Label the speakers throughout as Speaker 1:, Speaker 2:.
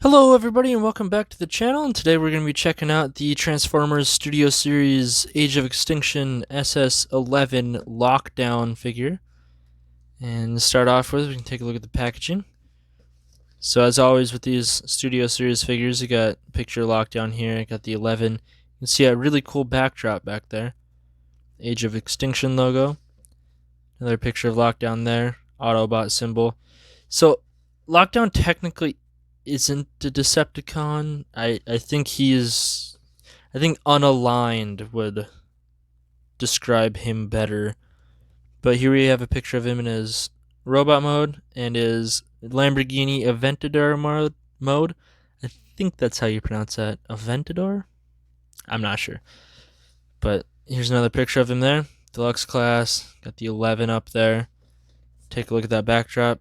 Speaker 1: Hello everybody and welcome back to the channel, and today we're going to be checking out the Transformers Studio Series Age of Extinction SS-11 Lockdown figure. And to start off with, we can take a look at the packaging. So as always with these Studio Series figures, you got picture Lockdown here, you got the 11. You can see a really cool backdrop back there. Age of Extinction logo. Another picture of Lockdown there, Autobot symbol. So Lockdown technically isn't a Decepticon. I think I think unaligned would describe him better. But here we have a picture of him in his robot mode and his Lamborghini Aventador mode. I think that's how you pronounce that. Aventador? I'm not sure. But here's another picture of him there. Deluxe class. Got the 11 up there. Take a look at that backdrop.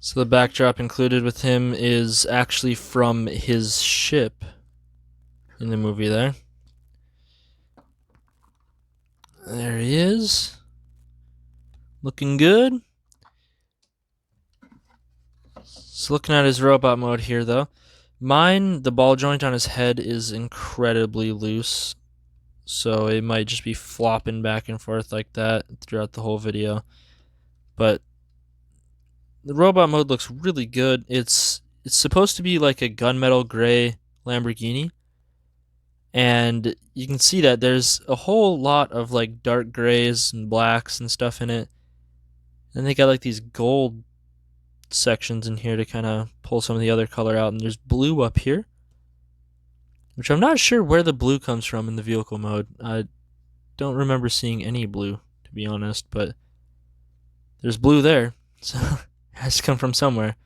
Speaker 1: So the backdrop included with him is actually from his ship in the movie there. There he is. Looking good. So looking at his robot mode here though. Mine, the ball joint on his head is incredibly loose. So it might just be flopping back and forth like that throughout the whole video. But the robot mode looks really good. It's supposed to be like a gunmetal gray Lamborghini. And you can see that there's a whole lot of like dark grays and blacks and stuff in it. And they got like these gold sections in here to kind of pull some of the other color out. And there's blue up here, which I'm not sure where the blue comes from in the vehicle mode. I don't remember seeing any blue, to be honest, but there's blue there. So it has to come from somewhere.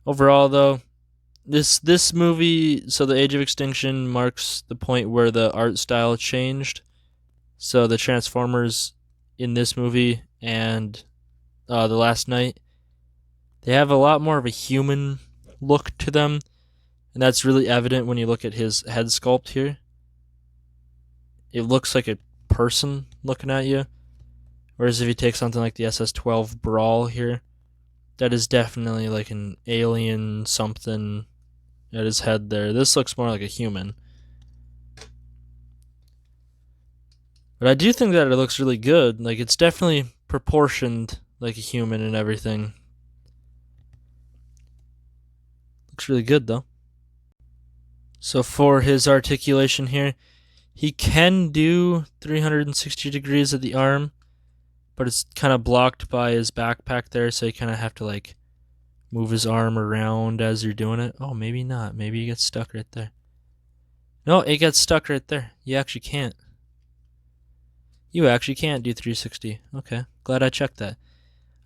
Speaker 1: Overall, though, this movie, so the Age of Extinction marks the point where the art style changed. So the Transformers in this movie and The Last Night, they have a lot more of a human look to them, and that's really evident when you look at his head sculpt here. It looks like a person looking at you. Whereas if you take something like the SS-12 Brawl here, that is definitely like an alien something at his head there. This looks more like a human. But I do think that it looks really good. Like, it's definitely proportioned like a human and everything. Looks really good though. So for his articulation here, he can do 360 degrees at the arm, but it's kind of blocked by his backpack there, so you kind of have to like move his arm around as you're doing it. Oh, maybe not. Maybe you get stuck right there. No, it gets stuck right there. You actually can't. You actually can't do 360. Okay, glad I checked that.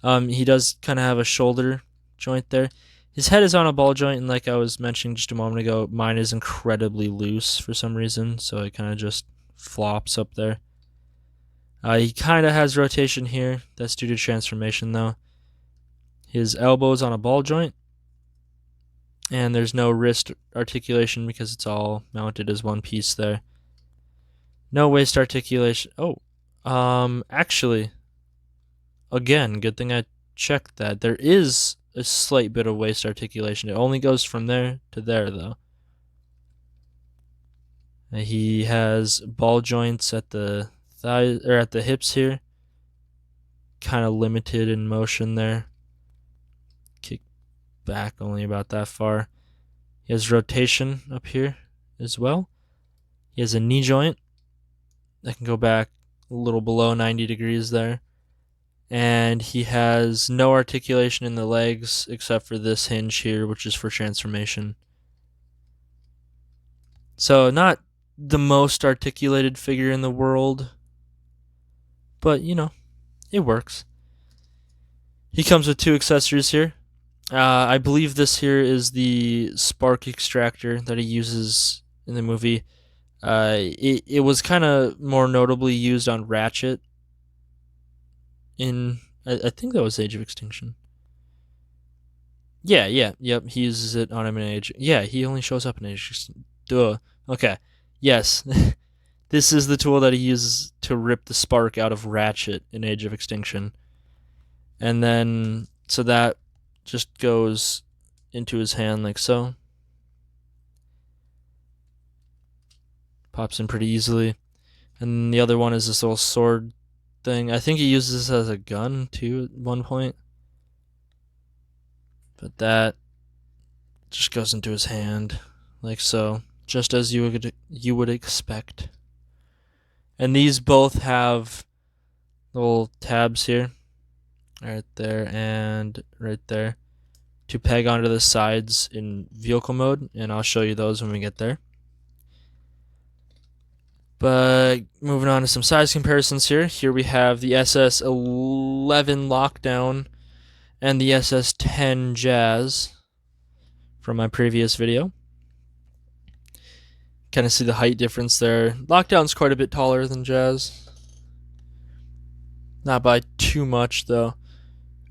Speaker 1: He does kind of have a shoulder joint there. His head is on a ball joint, and like I was mentioning just a moment ago, mine is incredibly loose for some reason, so it kind of just flops up there. He kind of has rotation here. That's due to transformation, though. His elbow's on a ball joint, and there's no wrist articulation because it's all mounted as one piece there. No waist articulation. Oh, actually, again, good thing I checked that. There is a slight bit of waist articulation. It only goes from there to there, though. He has ball joints at the thighs or at the hips here. Kind of limited in motion there. Kick back only about that far. He has rotation up here as well. He has a knee joint that can go back a little below 90 degrees there. And he has no articulation in the legs except for this hinge here, which is for transformation. So not the most articulated figure in the world, but you know, it works. He comes with two accessories here. I believe this here is the spark extractor that he uses in the movie. It was kind of more notably used on Ratchet in, I think that was Age of Extinction. Yeah, yep, he uses it on him in Age. Yeah, he only shows up in Age. Duh. Okay, yes. This is the tool that he uses to rip the spark out of Ratchet in Age of Extinction. And then, so that just goes into his hand like so. Pops in pretty easily. And the other one is this little sword thing. I think he uses this as a gun too at one point. But that just goes into his hand like so, just as you would expect. And these both have little tabs here, right there and right there, to peg onto the sides in vehicle mode, and I'll show you those when we get there. But moving on to some size comparisons here. Here we have the SS-11 Lockdown and the SS-10 Jazz from my previous video. Kind of see the height difference there. Lockdown's quite a bit taller than Jazz. Not by too much though.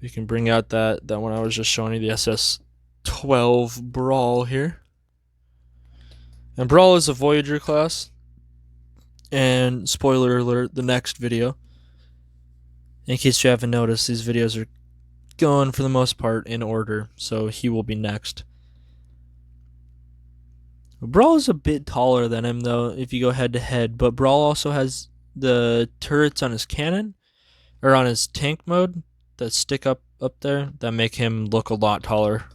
Speaker 1: We can bring out that one I was just showing you, the SS-12 Brawl here. And Brawl is a Voyager class. And spoiler alert, the next video, in case you haven't noticed, these videos are going for the most part in order, so he will be next. Brawl is a bit taller than him though if you go head to head, but Brawl also has the turrets on his cannon, or on his tank mode, that stick up there that make him look a lot taller.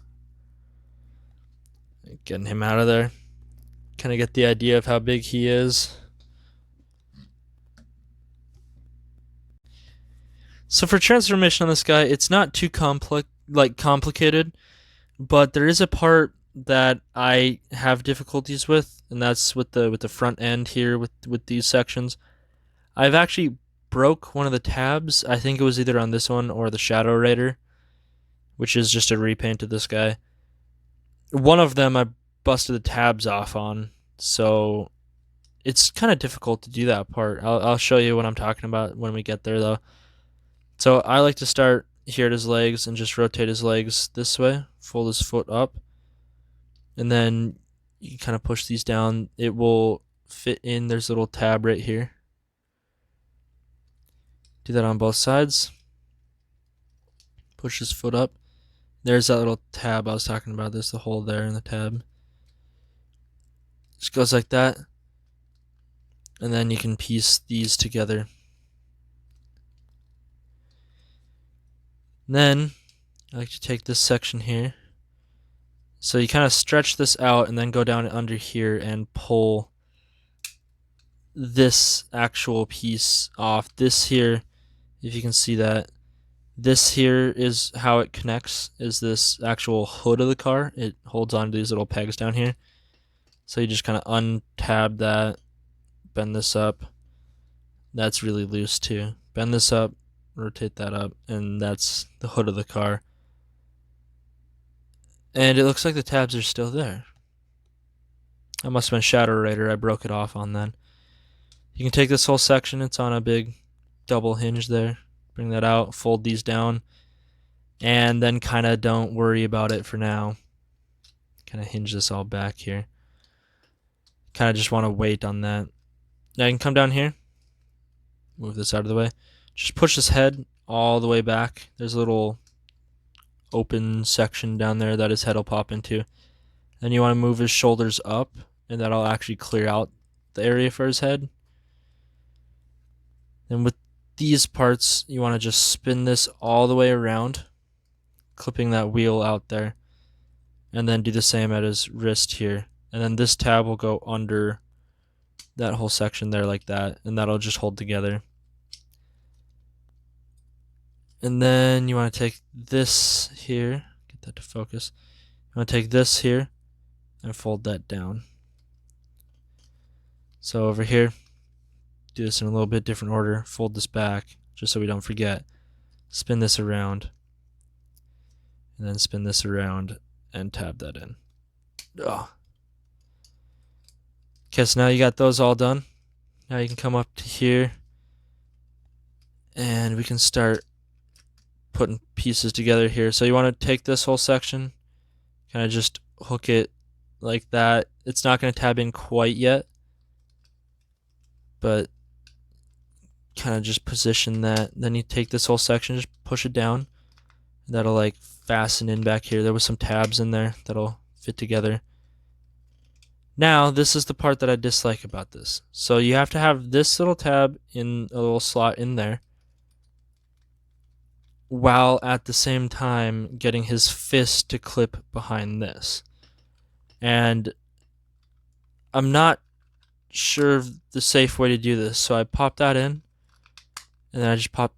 Speaker 1: Getting him out of there. Kind of get the idea of how big he is. So for transformation on this guy, it's not too complicated, but there is a part that I have difficulties with, and that's with the front end here with these sections. I've actually broke one of the tabs. I think it was either on this one or the Shadow Raider, which is just a repaint of this guy. One of them I busted the tabs off on, so it's kind of difficult to do that part. I'll show you what I'm talking about when we get there though. So I like to start here at his legs and just rotate his legs this way, fold his foot up, and then you kind of push these down. It will fit in. There's a little tab right here. Do that on both sides. Push his foot up. There's that little tab I was talking about. There's the hole there in the tab. Just goes like that. And then you can piece these together. Then I like to take this section here. So you kind of stretch this out and then go down under here and pull this actual piece off. This here, if you can see that, this here is how it connects, is this actual hood of the car. It holds on to these little pegs down here. So you just kind of untab that, bend this up. That's really loose too. Bend this up, rotate that up, and that's the hood of the car. And it looks like the tabs are still there. That must have been Shadow Raider I broke it off on then. You can take this whole section, it's on a big double hinge there. Bring that out, fold these down, and then kind of don't worry about it for now. Kind of hinge this all back here. Kind of just want to wait on that. Now you can come down here, move this out of the way. Just push this head all the way back. There's a little open section down there that his head will pop into. Then you want to move his shoulders up, and that'll actually clear out the area for his head. And with these parts, you want to just spin this all the way around, clipping that wheel out there, and then do the same at his wrist here. And then this tab will go under that whole section there like that, and that'll just hold together. And then you want to take this here, get that to focus. You want to take this here and fold that down. So over here, do this in a little bit different order. Fold this back just so we don't forget. Spin this around, and then spin this around and tab that in. Oh. Okay, so now you got those all done. Now you can come up to here, and we can start putting pieces together here. So you want to take this whole section, kind of just hook it like that. It's not going to tab in quite yet, but kind of just position that. Then you take this whole section, just push it down, That'll like fasten in back here. There was some tabs in there that'll fit together. Now, this is the part that I dislike about this. So you have to have this little tab in a little slot in there, while at the same time getting his fist to clip behind this. And I'm not sure of the safe way to do this, so I pop that in, and then I just pop...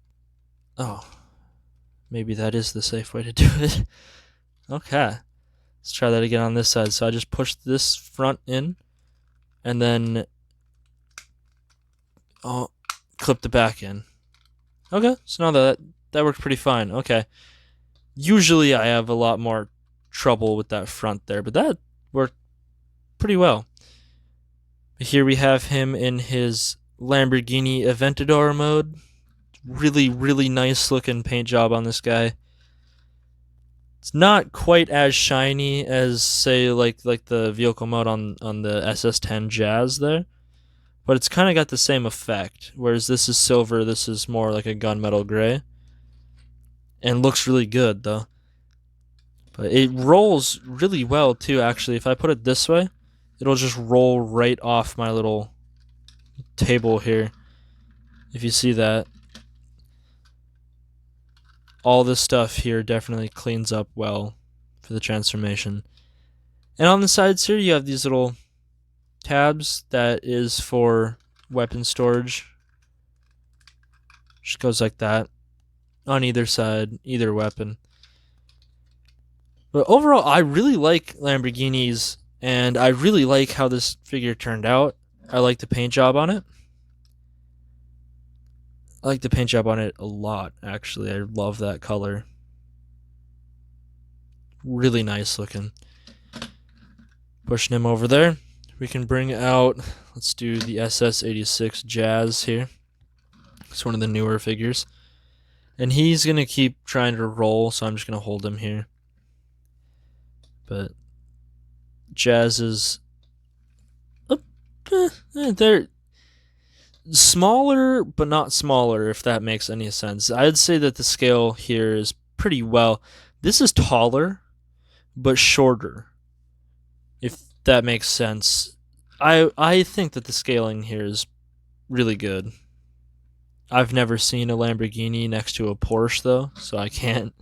Speaker 1: Oh, maybe that is the safe way to do it. Okay, let's try that again on this side. So I just push this front in, and then clip the back in. Okay, so now that worked pretty fine. Okay, usually I have a lot more trouble with that front there, but that worked pretty well. Here we have him in his Lamborghini Aventador mode. Really, really nice looking paint job on this guy. It's not quite as shiny as, say, like the vehicle mode on the SS-10 Jazz there, but it's kind of got the same effect. Whereas this is silver, this is more like a gunmetal gray, and looks really good though. But it rolls really well too. Actually, if I put it this way, it'll just roll right off my little table here. If you see that, all this stuff here definitely cleans up well for the transformation. And on the sides here, you have these little tabs that is for weapon storage. Just goes like that on either side, either weapon. But overall, I really like Lamborghinis, and I really like how this figure turned out. I like the paint job on it. I like the paint job on it a lot, actually. I love that color. Really nice looking. Pushing him over there. We can bring out, let's do the SS-86 Jazz here. It's one of the newer figures. And he's going to keep trying to roll, so I'm just going to hold him here. But Jazz is... they're smaller, but not smaller, if that makes any sense. I'd say that the scale here is pretty well. This is taller, but shorter, if that makes sense. I think that the scaling here is really good. I've never seen a Lamborghini next to a Porsche though, so I can't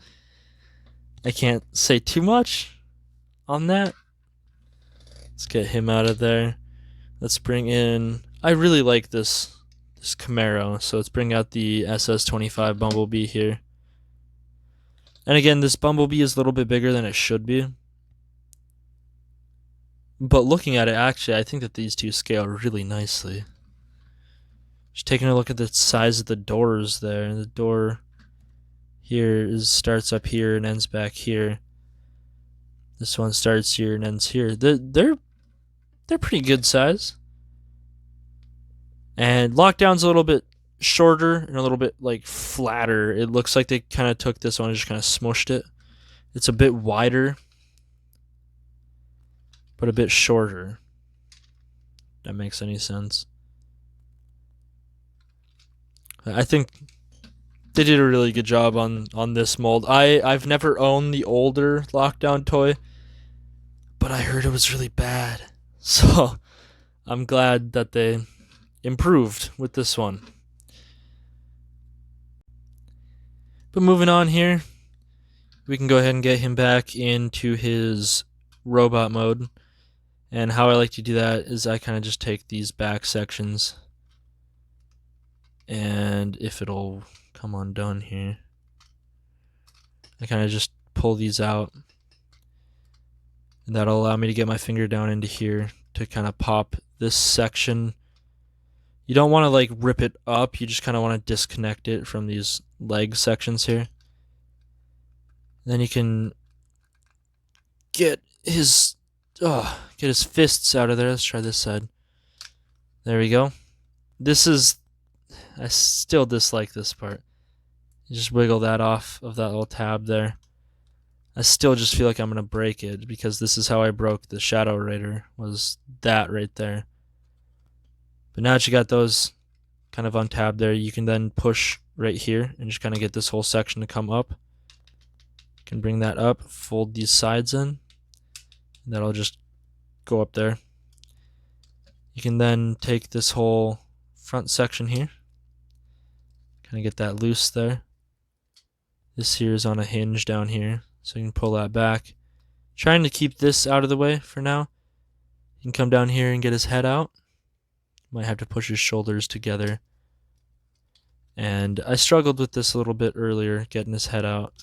Speaker 1: say too much on that. Let's get him out of there. Let's bring in, I really like this Camaro, so let's bring out the SS-25 Bumblebee here. And again, this Bumblebee is a little bit bigger than it should be. But looking at it, actually, I think that these two scale really nicely. Just taking a look at the size of the doors there. The door here starts up here and ends back here. This one starts here and ends here. They're pretty good size. And Lockdown's a little bit shorter and a little bit like flatter. It looks like they kind of took this one and just kind of smushed it. It's a bit wider, but a bit shorter. If that makes any sense. I think they did a really good job on this mold. I've never owned the older Lockdown toy, but I heard it was really bad. So I'm glad that they improved with this one. But moving on here, we can go ahead and get him back into his robot mode. And how I like to do that is I kind of just take these back sections, and if it'll come undone here, I kind of just pull these out, and that'll allow me to get my finger down into here to kind of pop this section. You don't want to like rip it up, you just kind of want to disconnect it from these leg sections here. Then you can get his fists out of there. Let's try this side. There we go. I still dislike this part. You just wiggle that off of that little tab there. I still just feel like I'm gonna break it, because this is how I broke the Shadow Raider, was that right there. But now that you got those kind of untabbed there, you can then push right here and just kind of get this whole section to come up. can bring that up, fold these sides in. That'll just go up there. You can then take this whole front section here, kind of get that loose there. This here is on a hinge down here, so you can pull that back. Trying to keep this out of the way for now. You can come down here and get his head out. Might have to push his shoulders together. And I struggled with this a little bit earlier, getting his head out.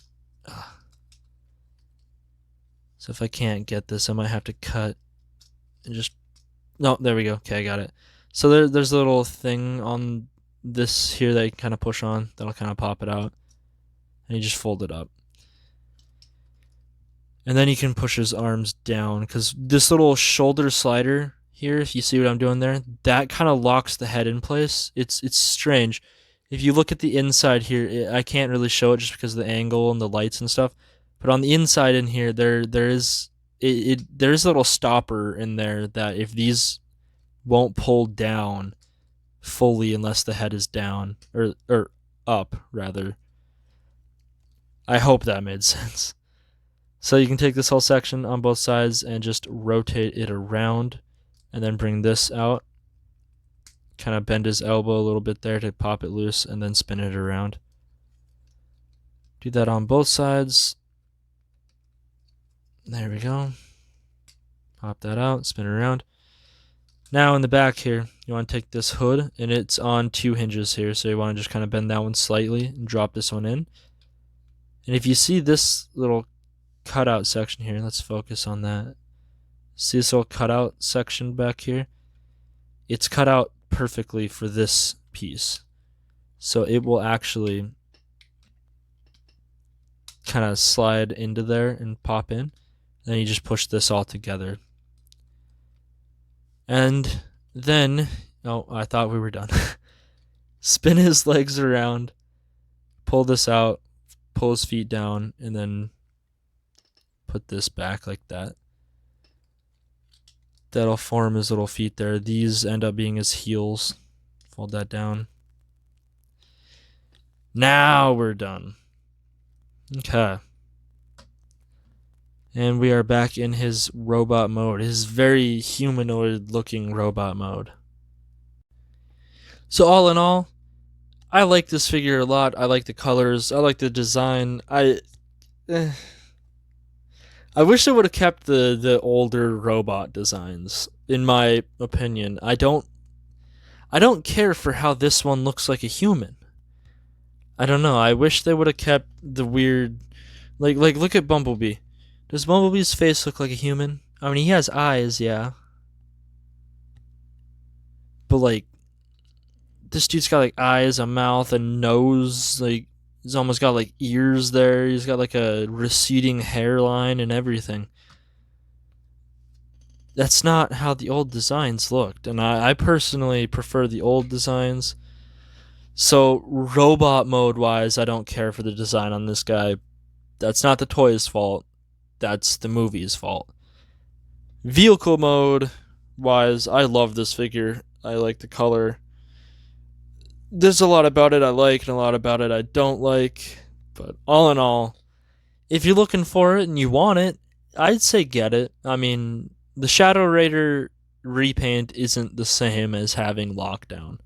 Speaker 1: So if I can't get this, I might have to cut and just... No, there we go. Okay, I got it. So there's a little thing on this here that you can kind of push on. That'll kind of pop it out. And you just fold it up. And then you can push his arms down, because this little shoulder slider here, if you see what I'm doing there, that kind of locks the head in place. It's strange. If you look at the inside here, I can't really show it just because of the angle and the lights and stuff. But on the inside in here, there is a little stopper in there that if these won't pull down fully unless the head is down, or up rather. I hope that made sense. So you can take this whole section on both sides and just rotate it around and then bring this out. Kind of bend his elbow a little bit there to pop it loose and then spin it around. Do that on both sides. There we go. Pop that out, spin it around. Now in the back here, you want to take this hood, and it's on two hinges here, so you want to just kind of bend that one slightly and drop this one in. And if you see this little cutout section here, let's focus on that. See this little cutout section back here? It's cut out perfectly for this piece. So it will actually kind of slide into there and pop in. Then you just push this all together. And then, oh, I thought we were done. Spin his legs around, pull this out, pull his feet down, and then put this back like that. That'll form his little feet there. These end up being his heels. Fold that down. Now we're done. Okay. And we are back in his robot mode, his very humanoid looking robot mode. So all in all, I like this figure a lot. I like the colors. I like the design. I wish they would have kept the older robot designs, in my opinion. I don't care for how this one looks like a human. I don't know. I wish they would have kept the weird, like look at Bumblebee. Does Bumblebee's face look like a human? I mean, he has eyes, yeah. But like, this dude's got like eyes, a mouth, a nose, like he's almost got like ears there. He's got like a receding hairline and everything. That's not how the old designs looked, and I personally prefer the old designs. So robot mode wise, I don't care for the design on this guy. That's not the toy's fault. That's the movie's fault. Vehicle mode wise, I love this figure. I like the color. There's a lot about it I like and a lot about it I don't like. But all in all, if you're looking for it and you want it, I'd say get it. I mean, the Shadow Raider repaint isn't the same as having Lockdown.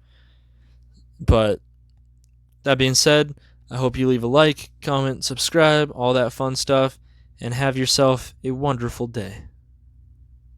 Speaker 1: But that being said, I hope you leave a like, comment, subscribe, all that fun stuff, and have yourself a wonderful day.